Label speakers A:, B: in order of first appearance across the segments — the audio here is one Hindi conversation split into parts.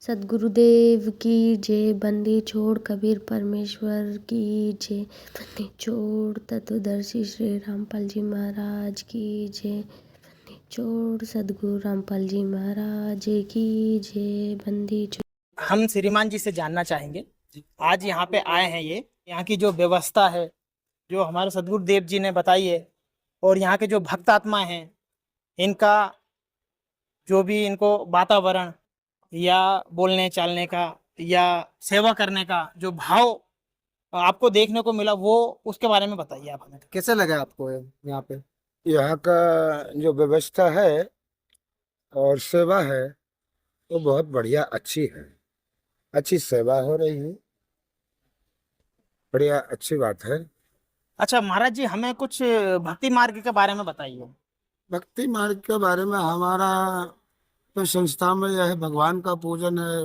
A: सद्गुरुदेव की जय। बंदी छोड़ कबीर परमेश्वर की जय। बंदी छोड़ तत्वदर्शी श्री रामपाल जी महाराज की जय। बंदी छोड़ सद्गुरु रामपाल जी महाराज की जय। बंदी छोड़।
B: हम श्रीमान जी से जानना चाहेंगे, आज यहाँ पे आए हैं, ये यहाँ की जो व्यवस्था है जो हमारे सद्गुरुदेव जी ने बताई है, और यहाँ के जो भक्त आत्मा हैं इनका जो भी इनको वातावरण या बोलने चालने का या सेवा करने का जो भाव आपको देखने को मिला, वो उसके बारे में बताइए आप हमें।
C: कैसे लगा आपको यहाँ पे? यहाँ का जो व्यवस्था है और सेवा है वो बहुत बढ़िया, अच्छी है। अच्छी सेवा हो रही है, बढ़िया, अच्छी बात है।
B: अच्छा महाराज जी, हमें कुछ भक्ति मार्ग के बारे में बताइए।
C: भक्ति मार्ग के बारे में हमारा तो संस्था में यह है, भगवान का पूजन है।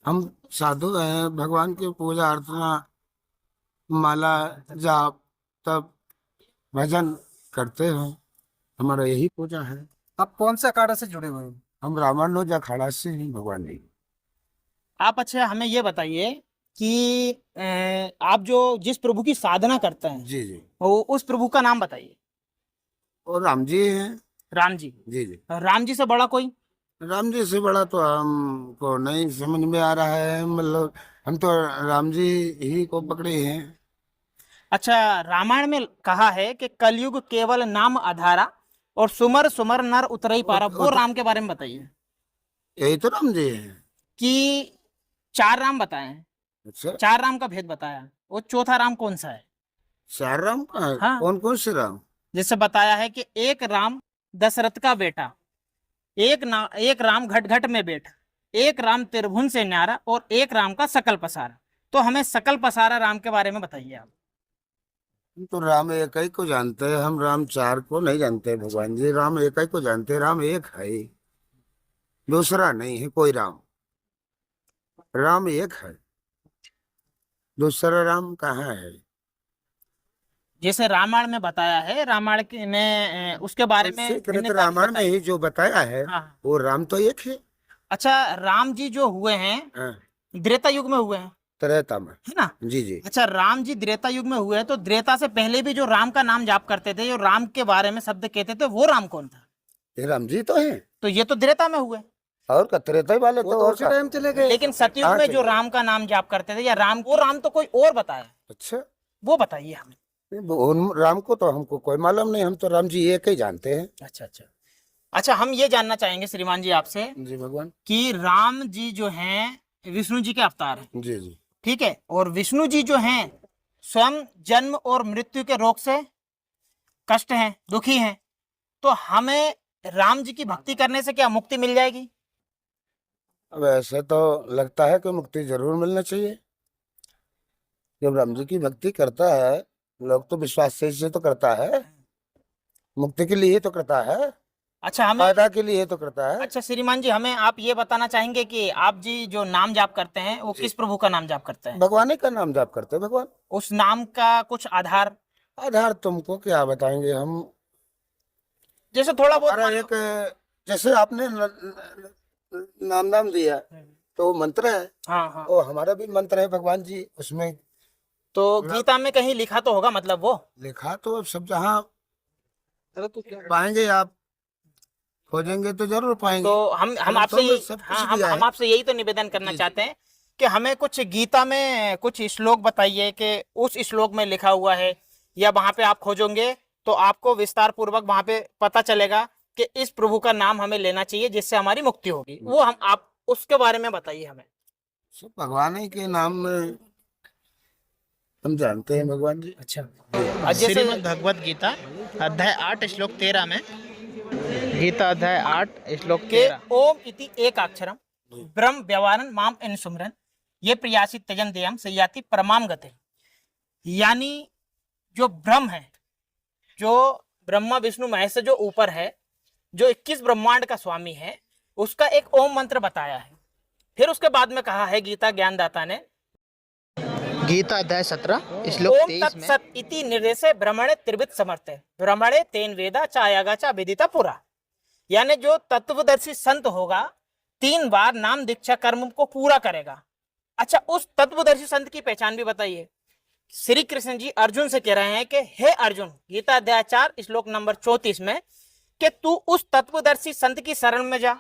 C: हम साधु हैं, भगवान की पूजा अर्चना, माला जाप, तब भजन करते हैं। हमारा यही पूजा है।
D: आप कौन सा अखाड़ा से जुड़े हुए हैं?
C: हम रामानुज अखाड़ा से हैं भगवान जी।
B: आप अच्छा हमें ये बताइए कि आप जो जिस प्रभु की साधना करते हैं,
C: जी जी।
B: वो उस प्रभु का नाम बताइए।
C: और राम जी हैं।
B: राम जी।
C: जी जी।
B: राम जी से बड़ा कोई?
C: राम जी से बड़ा तो हमको नहीं समझ में आ रहा है, मतलब हम तो राम जी ही को पकड़े हैं।
B: अच्छा, रामायण में कहा है कि कलयुग केवल नाम आधारा और सुमर सुमर नर उतरई पारा, वो राम के बारे में बताइए।
C: यही तो राम जी हैं।
B: कि 4 राम बताए हैं,
C: अच्छा,
B: 4 राम का भेद बताया, वो चौथा राम कौन सा है?
C: 4 राम का है?
B: हाँ।
C: कौन कौन से राम?
B: जैसे बताया है कि एक राम दशरथ का बेटा, एक राम घट घट में बैठा, एक राम त्रिभुवन से न्यारा, और एक राम का सकल पसारा। तो हमें सकल पसारा राम के बारे में बताइए आप।
C: हम तो राम एक ही को जानते हैं, हम राम 4 को नहीं जानते। भगवान जी राम एक ही को जानते हैं। राम एक है, दूसरा नहीं है कोई राम। राम एक है, दूसरा राम कहाँ है?
B: जैसे रामायण में बताया है, रामायण ने उसके बारे में भिन्न
C: रामायण में ही जो बताया है,
B: हाँ।
C: वो राम तो एक है।
B: अच्छा, राम जी जो हुए हैं
C: हाँ,
B: त्रेता युग में हुए हैं,
C: त्रेता में,
B: है ना?
C: जी जी।
B: अच्छा, राम जी त्रेता युग में हुए हैं, तो त्रेता से पहले भी जो राम का नाम जाप करते थे, जो राम के बारे में शब्द कहते थे, वो राम कौन था?
C: ये राम जी तो है।
B: तो ये तो त्रेता में हुए,
C: और का त्रेता ही वाले तो और
D: उसी टाइम चले गए।
B: लेकिन सतयुग में जो राम का नाम जाप करते थे, या राम, वो राम तो कोई और बताया।
C: अच्छा,
B: वो बताइए हमें।
C: उन राम को तो हमको कोई मालूम नहीं, हम तो राम जी एक ही जानते हैं।
B: अच्छा अच्छा। अच्छा, हम ये जानना चाहेंगे श्रीमान जी आपसे
C: जी भगवान।
B: कि राम जी जो हैं विष्णु जी के अवतार हैं,
C: जी जी।
B: ठीक है, और विष्णु जी जो हैं स्वयं जन्म और मृत्यु के रोग से कष्ट हैं, दुखी हैं, तो हमें राम जी की भक्ति करने से क्या मुक्ति मिल जाएगी?
C: अब ऐसे तो लगता है कि मुक्ति जरूर मिलना चाहिए। जब राम जी की भक्ति करता है, लोग तो विश्वास से तो करता है, मुक्ति के लिए तो करता है,
B: अच्छा, हमें
C: फायदा के लिए तो करता है।
B: अच्छा श्रीमान जी, हमें आप ये बताना चाहेंगे कि आप जी जो नाम जाप करते हैं, वो किस प्रभु का नाम जाप करते हैं?
C: भगवान ही का नाम जाप करते हैं। भगवान,
B: उस नाम का कुछ आधार?
C: आधार तुमको क्या बताएंगे हम,
B: जैसे थोड़ा बहुत
C: हमारा एक, जैसे आपने नाम दिया तो मंत्र है।
B: हाँ हाँ।
C: वो हमारा भी मंत्र है भगवान जी, उसमें
B: तो गीता में कहीं लिखा तो होगा, मतलब वो
C: लिखा तो सब जहाँ
D: अरे तो क्या
C: पाएंगे, आप खोजेंगे तो जरूर पाएंगे।
B: तो हम आपसे
C: तो
B: यही,
C: सब कुछ
B: हाँ,
C: दिया
B: हम
C: है।
B: आपसे यही तो निवेदन करना चाहते हैं कि हमें कुछ गीता में कुछ श्लोक बताइए कि उस श्लोक में लिखा हुआ है, या वहां पे आप खोजेंगे तो आपको विस्तार पूर्वक वहां पे पता चलेगा कि इस प्रभु का नाम हमें लेना चाहिए जिससे हमारी मुक्ति होगी। वो आप उसके बारे में बताइए हमें।
C: सब भगवान ही के नाम में हम जानते हैं भगवान जी।
B: अच्छा, जैसे भगवत गीता अध्याय 8 श्लोक 13 में, गीता अध्याय 8 श्लोक के ओम इति एक अक्षरम ब्रह्म व्यवहारन माम इन सुमरन ये प्रयासी त्यजन देयम सयाति परमाम गति। यानी जो ब्रह्म है, जो ब्रह्मा विष्णु महेश से जो ऊपर है, जो 21 ब्रह्मांड का स्वामी है, उसका एक ओम मंत्र बताया है। फिर उसके बाद में कहा है गीता ज्ञानदाता ने,
E: गीता अध्याय 17 श्लोक
B: ओम
E: 23 में,
B: तत्सत इति निर्देशे ब्रह्मणे त्रिविध समर्थे ब्रह्मणे तेन वेदा चायागा चा विदिता पुरा। यानी जो तत्वदर्शी संत होगा 3 बार नाम दीक्षा कर्म को पूरा करेगा। अच्छा, उस तत्वदर्शी संत की पहचान भी बताइए। श्री कृष्ण जी अर्जुन से कह रहे हैं कि हे अर्जुन, गीता अध्याय 4 श्लोक नंबर 34 में, कि तू उस तत्वदर्शी संत की शरण में जा,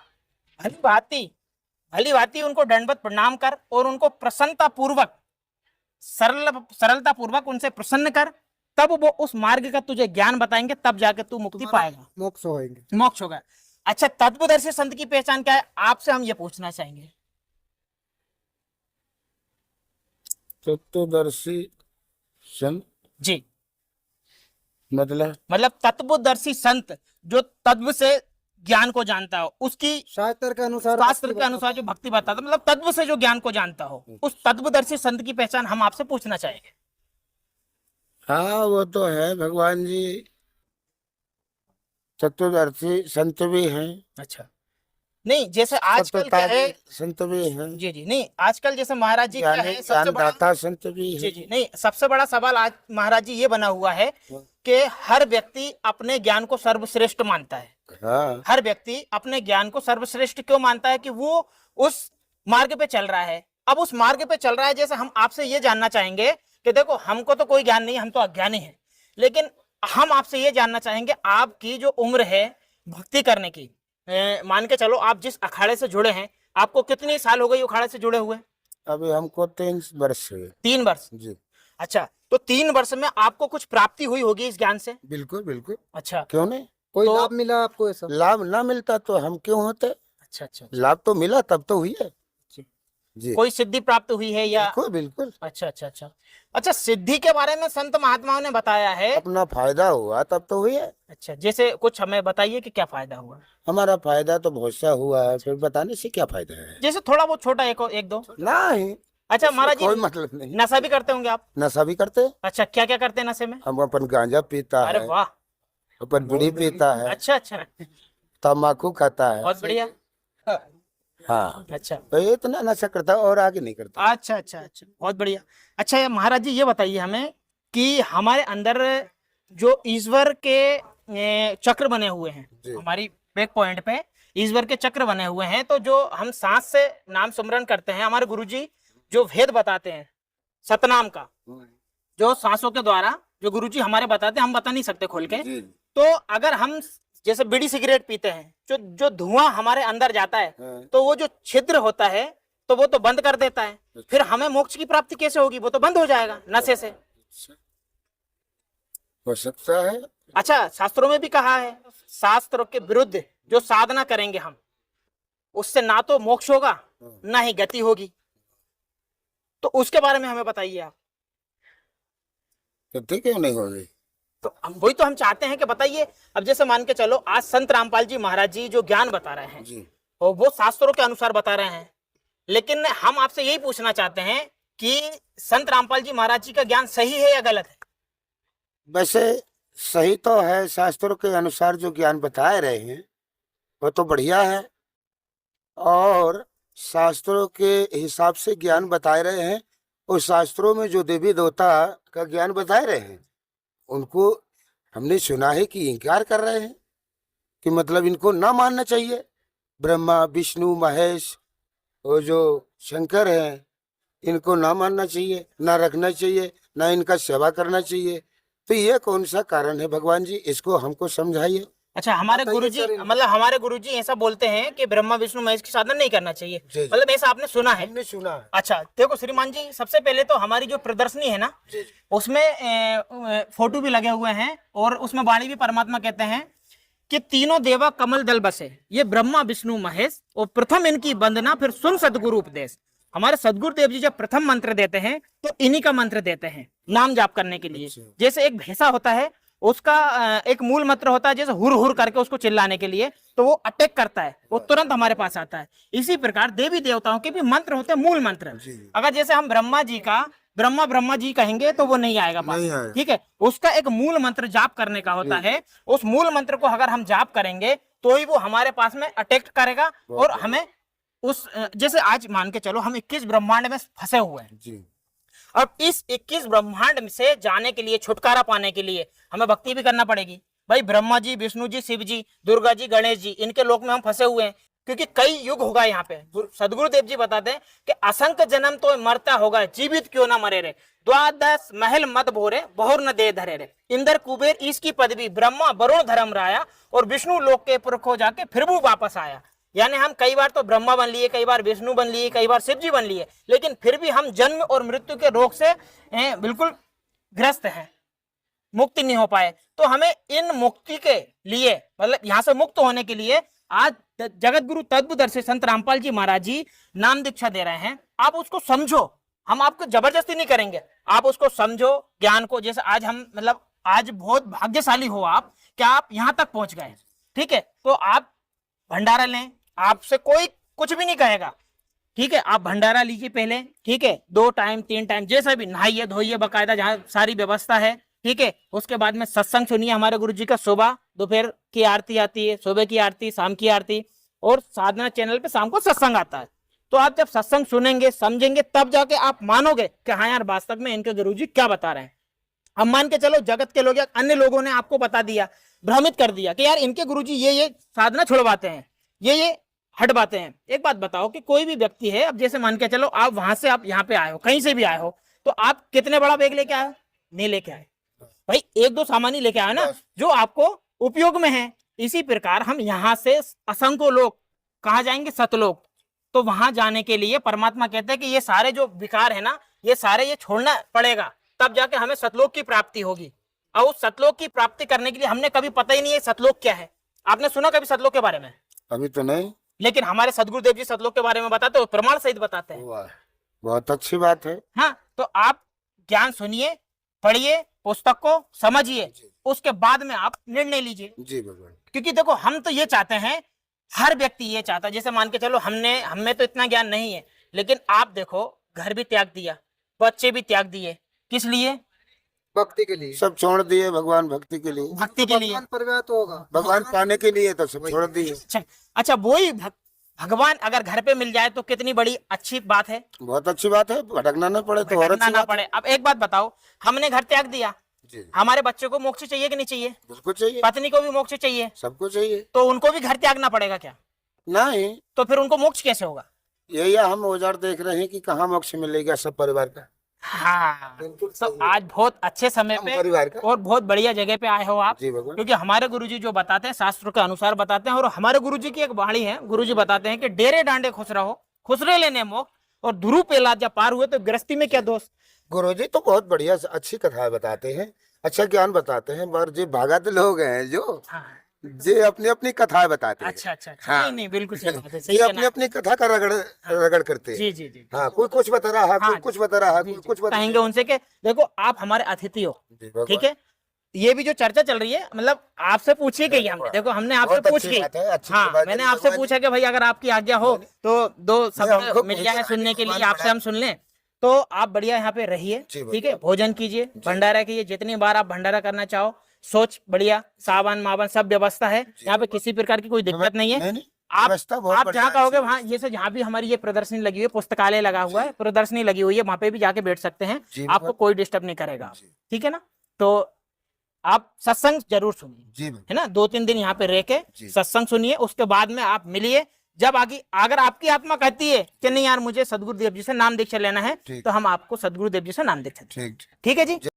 B: भली भांति उनको दंडवत प्रणाम कर और उनको प्रसन्नता पूर्वक, सरलता पूर्वक उनसे प्रसन्न कर, तब वो उस मार्ग का तुझे ज्ञान बताएंगे, तब जाके तू मुक्ति पाएगा,
D: मोक्ष होएंगे।
B: मोक्ष होगा। अच्छा, तत्वदर्शी संत की पहचान क्या है, आपसे हम ये पूछना चाहेंगे।
C: तत्वदर्शी संत
B: जी,
C: मतलब
B: तत्वदर्शी संत जो तत्व से ज्ञान को जानता हो, उसकी
D: शास्त्र के अनुसार
B: जो भक्ति बताता, मतलब तत्व से जो ज्ञान को जानता हो, उस तत्वदर्शी संत की पहचान हम आपसे पूछना चाहेंगे।
C: हाँ, वो तो है भगवान जी, तत्वदर्शी संत भी हैं।
B: अच्छा, नहीं जैसे आजकल क्या है,
C: संत भी हैं।
B: जी जी, नहीं आजकल जैसे महाराज जी क्या है, सबसे बड़ा,
C: ज्ञानदाता संत भी हैं।
B: जी जी, नहीं सबसे बड़ा सवाल आज महाराज जी ये बना हुआ है कि हर व्यक्ति अपने ज्ञान को सर्वश्रेष्ठ मानता है।
C: हाँ,
B: हर व्यक्ति अपने ज्ञान को सर्वश्रेष्ठ क्यों मानता है? कि वो उस मार्ग पे चल रहा है। अब उस मार्ग पे चल रहा है, जैसे हम आपसे ये जानना चाहेंगे कि देखो हमको तो कोई ज्ञान नहीं, हम तो अज्ञानी हैं, लेकिन हम आपसे ये जानना चाहेंगे आपकी जो उम्र है भक्ति करने की, मान के चलो आप जिस अखाड़े से जुड़े हैं, आपको कितनी साल हो गई अखाड़े से जुड़े हुए?
C: अभी हमको 3 वर्ष हुए।
B: 3 वर्ष
C: जी।
B: अच्छा, तो 3 वर्ष में आपको कुछ प्राप्ति हुई होगी इस ज्ञान से?
C: बिल्कुल बिल्कुल।
B: अच्छा,
C: क्यों नहीं?
D: कोई
B: तो
D: लाभ मिला आपको? ऐसा
C: लाभ ना मिलता तो हम क्यों होते?
B: अच्छा अच्छा,
C: लाभ तो मिला, तब तो हुई है।
B: जी।
C: जी,
B: कोई सिद्धि प्राप्त हुई है या?
C: बिल्कुल बिल्कुल।
B: अच्छा अच्छा अच्छा अच्छा, सिद्धि के बारे में संत महात्माओं ने बताया है।
C: अपना फायदा हुआ तब तो हुई है।
B: अच्छा, जैसे कुछ हमें बताइए कि क्या फायदा हुआ?
C: हमारा फायदा तो बहुत सा हुआ है, फिर बताने से क्या फायदा है?
B: जैसे थोड़ा बहुत छोटा एक दो।
C: नहीं,
B: अच्छा महाराज
C: कोई
B: जी,
C: मतलब नहीं।
B: नशा भी करते होंगे आप?
C: नशा भी करते हैं।
B: अच्छा, क्या क्या करते हैं नशे में?
C: हम अपन गांजा पीता
B: अरे
C: है,
B: वाह,
C: अपन बीड़ी पीता है,
B: अच्छा अच्छा,
C: तम्बाकू खाता है।
B: बहुत बढ़िया।
C: हाँ,
B: अच्छा
C: तो ये इतना नशा करता है और आगे नहीं करता।
B: अच्छा अच्छा अच्छा, बहुत बढ़िया। अच्छा ये महाराज जी ये बताइए हमें कि हमारे अंदर जो ईश्वर के चक्र बने हुए हैं, हमारी बैक पॉइंट पे ईश्वर के चक्र बने हुए हैं, तो जो हम सांस से नाम सुमरन करते हैं, हमारे गुरुजी जो भेद बताते हैं सतनाम का, जो सांसों के द्वारा जो गुरुजी हमारे बताते हैं, हम बता नहीं सकते खोल के। तो अगर हम जैसे बीड़ी सिगरेट पीते हैं, जो धुआं हमारे अंदर जाता है, तो वो जो छिद्र होता है तो वो तो बंद कर देता है, फिर हमें मोक्ष की प्राप्ति कैसे होगी? वो तो बंद हो जाएगा नशे से।
C: हो सकता है।
B: अच्छा, शास्त्रों में भी कहा है, शास्त्रों के विरुद्ध जो साधना करेंगे हम, उससे ना तो मोक्ष होगा ना ही गति होगी, तो उसके बारे में हमें बताइए आप।
C: तो क्यों नहीं होगी?
B: तो हम वही तो हम चाहते हैं कि बताइए। अब जैसे मान के चलो आज संत रामपाल जी महाराज जी जो ज्ञान बता रहे हैं
C: जी,
B: और वो शास्त्रों के अनुसार बता रहे हैं, लेकिन हम आपसे यही पूछना चाहते हैं कि संत रामपाल जी महाराज जी का ज्ञान सही है या गलत है?
C: वैसे सही तो है, शास्त्रों के अनुसार जो ज्ञान बताए रहे हैं वो तो बढ़िया है, और शास्त्रों के हिसाब से ज्ञान बताए रहे हैं, और शास्त्रों में जो देवी देवता का ज्ञान बताए रहे हैं उनको हमने सुना है कि इनकार कर रहे हैं, कि मतलब इनको ना मानना चाहिए। ब्रह्मा विष्णु महेश और जो शंकर हैं, इनको ना मानना चाहिए, ना रखना चाहिए, ना इनका सेवा करना चाहिए। तो ये कौन सा कारण है भगवान जी, इसको हमको समझाइए।
B: अच्छा, हमारे गुरुजी मतलब हमारे गुरुजी ऐसा बोलते हैं कि ब्रह्मा विष्णु महेश की साधना नहीं करना चाहिए, मतलब ऐसा आपने सुना है?
C: हमने सुना है।
B: अच्छा देखो श्रीमान जी, सबसे पहले तो हमारी जो प्रदर्शनी है ना, उसमें फोटो भी लगे हुए हैं, और उसमें वाणी भी परमात्मा कहते हैं कि तीनों देवा कमल दल बसे, ये ब्रह्मा विष्णु महेश, और प्रथम इनकी वंदना फिर सुन सदगुरु उपदेश। हमारे सदगुरु देव जी जब प्रथम मंत्र देते हैं तो इन्हीं का मंत्र देते हैं नाम जाप करने के लिए। जैसे एक भैंसा होता है, उसका एक मूल मंत्र होता है, जैसे हुर हुर करके उसको चिल्लाने के लिए, तो वो अटैक करता है, वो तुरंत हमारे पास आता है। इसी प्रकार देवी देवताओं के भी मंत्र होते हैं, मूल मंत्र। अगर जैसे हम ब्रह्मा जी कहेंगे तो वो नहीं आएगा पास, ठीक है? उसका एक मूल मंत्र जाप करने का होता है, उस मूल मंत्र को अगर हम जाप करेंगे तो ही वो हमारे पास में अटैक करेगा, और हमें उस जैसे आज मान के चलो हम 21 ब्रह्मांड में फंसे हुए हैं। अब इस 21 ब्रह्मांड से जाने के लिए, छुटकारा पाने के लिए हमें भक्ति भी करना पड़ेगी। भाई ब्रह्मा जी, विष्णु जी, शिव जी, दुर्गा जी, गणेश जी, इनके लोक में हम फंसे हुए हैं। क्योंकि कई युग होगा यहाँ पे। सदगुरुदेव जी बताते हैं कि असंख्य जन्म तो मरता होगा, जीवित क्यों ना मरे रे, द्वादश महल मत भोरे, बहुर न दे धरे रे, इंद्र कुबेर इसकी पदवी, ब्रह्मा वरुण धर्म राया, और विष्णु लोक के पुरख हो जाके फिर वो वापस आया। यानी हम कई बार तो ब्रह्मा बन लिए, कई बार विष्णु बन लिए, कई बार शिव जी बन लिए, लेकिन फिर भी हम जन्म और मृत्यु के रोग से बिल्कुल ग्रस्त हैं, मुक्ति नहीं हो पाए। तो हमें इन मुक्ति के लिए, मतलब यहाँ से मुक्त होने के लिए आज जगत गुरु तत्वदर्शी संत रामपाल जी महाराज जी नाम दीक्षा दे रहे हैं। आप उसको समझो, हम आपको जबरदस्ती नहीं करेंगे, आप उसको समझो ज्ञान को। जैसे आज हम, मतलब आज बहुत भाग्यशाली हो आप कि आप यहाँ तक पहुंच गए, ठीक है। तो आप भंडारा लें, आपसे कोई कुछ भी नहीं कहेगा, ठीक है। आप भंडारा लीजिए पहले, ठीक है, 2 टाइम 3 टाइम जैसा भी, नहाइए धोइए बकायदा, जहाँ सारी व्यवस्था है, ठीक है। उसके बाद में सत्संग सुनिए हमारे गुरु जी का। सुबह दोपहर की आरती आती है, सुबह की आरती, शाम की आरती, और साधना चैनल पे शाम को सत्संग आता है। तो आप जब सत्संग सुनेंगे, समझेंगे, तब जाके आप मानोगे कि हाँ यार वास्तव में इनके गुरु जी क्या बता रहे हैं। अब मान के चलो जगत के लोग या अन्य लोगों ने आपको बता दिया, भ्रमित कर दिया कि यार इनके गुरु जी ये साधना छुड़वाते हैं, ये हटवाते हैं। एक बात बताओ कि कोई भी व्यक्ति है, अब जैसे मान के चलो आप वहां से आप यहाँ पे आए हो, कहीं से भी आए हो, तो आप कितने बड़ा बैग लेके आए हो? नहीं लेके आए भाई, 1-2 सामान ही लेके आए ना, जो आपको उपयोग में है। इसी प्रकार हम यहाँ से असंख्य लोग कहाँ जाएंगे? सतलोक। तो वहां जाने के लिए परमात्मा कहते हैं कि ये सारे जो विकार है ना, ये सारे ये छोड़ना पड़ेगा, तब जाके हमें सतलोक की प्राप्ति होगी। और उस सतलोक की प्राप्ति करने के लिए हमने कभी पता ही नहीं है सतलोक क्या है। आपने सुना कभी सतलोक के बारे में?
C: अभी तो नहीं,
B: लेकिन हमारे सदगुरुदेव जी सतलोक के बारे में बताते हो, प्रमाण सहित बताते हैं।
C: वाह, बहुत अच्छी बात है।
B: हाँ, तो आप ज्ञान सुनिए, पढ़िए, पुस्तक को समझिए, उसके बाद में आप निर्णय लीजिए
C: जी भगवान।
B: क्योंकि देखो हम तो ये चाहते हैं, हर व्यक्ति ये चाहता है, जैसे मान के चलो हमें तो इतना ज्ञान नहीं है, लेकिन आप देखो घर भी त्याग दिया, बच्चे भी त्याग दिए, किस लिए?
D: भक्ति के लिए
C: सब छोड़ दिए, भगवान भक्ति के लिए,
B: भक्ति के लिए।
D: भगवान परिवार तो होगा,
C: भगवान पाने के लिए तो सब छोड़ दिए।
B: अच्छा वही भगवान अगर घर पे मिल जाए तो कितनी बड़ी अच्छी बात है।
C: बहुत अच्छी बात है, भटकना न पड़े तो और
B: भटकना
C: अच्छी
B: ना
C: बात
B: पड़े। अब एक बात बताओ, हमने घर त्याग दिया,
C: जी।
B: हमारे बच्चों को मोक्ष चाहिए कि नहीं चाहिए?
C: बिल्कुल चाहिए,
B: पत्नी को भी मोक्ष चाहिए,
C: सबको चाहिए।
B: तो उनको भी घर त्यागना पड़ेगा क्या?
C: नहीं,
B: तो फिर उनको मोक्ष कैसे होगा?
C: यही हम औजार देख रहे हैं कि कहाँ मोक्ष मिलेगा सब परिवार का।
B: हाँ, तो आज बहुत अच्छे समय पे
C: परिवार का
B: और बहुत बढ़िया जगह पे आए हो आप,
C: जी भगवान।
B: क्योंकि हमारे गुरुजी जो बताते हैं शास्त्र के अनुसार बताते हैं। और हमारे गुरुजी की एक वाणी है, गुरुजी बताते हैं कि डेरे डांडे खुश रहो, खुसरे लेने मोक्ष, और ध्रुव पेला जब पार हुए तो गृहस्थी में क्या दोष।
C: गुरुजी तो बहुत बढ़िया अच्छी कथा बताते हैं, अच्छा ज्ञान बताते हैं, पर जो भागत लोग हैं जो जे अपनी अपनी कथाएं बताते हैं।
B: अच्छा
C: हाँ।
B: नहीं नहीं बिल्कुल सही बात है, सही
C: ये
B: है
C: अपनी
B: ना?
C: अपनी कथा का रगड़ करते हैं।
B: जी जी जी
C: हाँ, कोई कुछ बता रहा है,
B: हाँ,
C: कोई कुछ बता रहा है,
B: जी,
C: कोई
B: जी।
C: कुछ बता
B: कहेंगे उनसे कि देखो आप हमारे अतिथि हो,
C: जी भगवान।
B: ठीक है। ये भी जो चर्चा चल रही है, मतलब आपसे पूछी गई हमने, देखो हमने आपसे
C: बहुत
B: पूछ
C: अच्छी
B: की।
C: बात है, अच्छी
B: हाँ,
C: बात है,
B: मैंने आपसे
C: भगवान।
B: पूछा कि भाई अगर आपकी आज्ञा हो तो 2
C: हमको
B: शब्द मिल जाए
C: पूछा,
B: सुनने के लिए,
C: भगवान
B: आपसे हम सुन लें। तो आप बढ़िया यहाँ पे रहिए,
C: जी
B: ठीक है, भोजन कीजिए, भंडारा कीजिए, जितनी बार आप भंडारा करना चाहो, सोच बढ़िया, सावन मावन सब व्यवस्था है यहाँ पे, किसी प्रकार की कोई दिक्कत नहीं है। आप
C: व्यवस्था बहुत
B: आप
C: बढ़िया
B: जहाँ
C: है,
B: कहोगे
C: अच्छी
B: वहाँ, जैसे जहाँ भी हमारी ये प्रदर्शनी लगी हुई है, पुस्तकालय लगा हुआ है, प्रदर्शनी लगी हुई है, वहाँ पे भी जाके बैठ सकते हैं,
C: जी,
B: आपको
C: भगवान।
B: कोई डिस्टर्ब नहीं करेगा,
C: जी।
B: ठीक है ना। तो आप सत्संग जरूर सुनिए,
C: जी भगवान।
B: है ना, 2-3 दिन यहाँ पे रह के
C: जी।
B: सत्संग सुनिए, उसके बाद में आप मिलिए। जब आगे अगर आपकी आत्मा कहती है कि नहीं यार मुझे सदगुरुदेव जी से नाम दीक्षा लेना है,
C: ठीक।
B: तो हम आपको सदगुरुदेव जी से नाम दीक्षा देंगे।
C: ठीक।
B: ठीक है जी।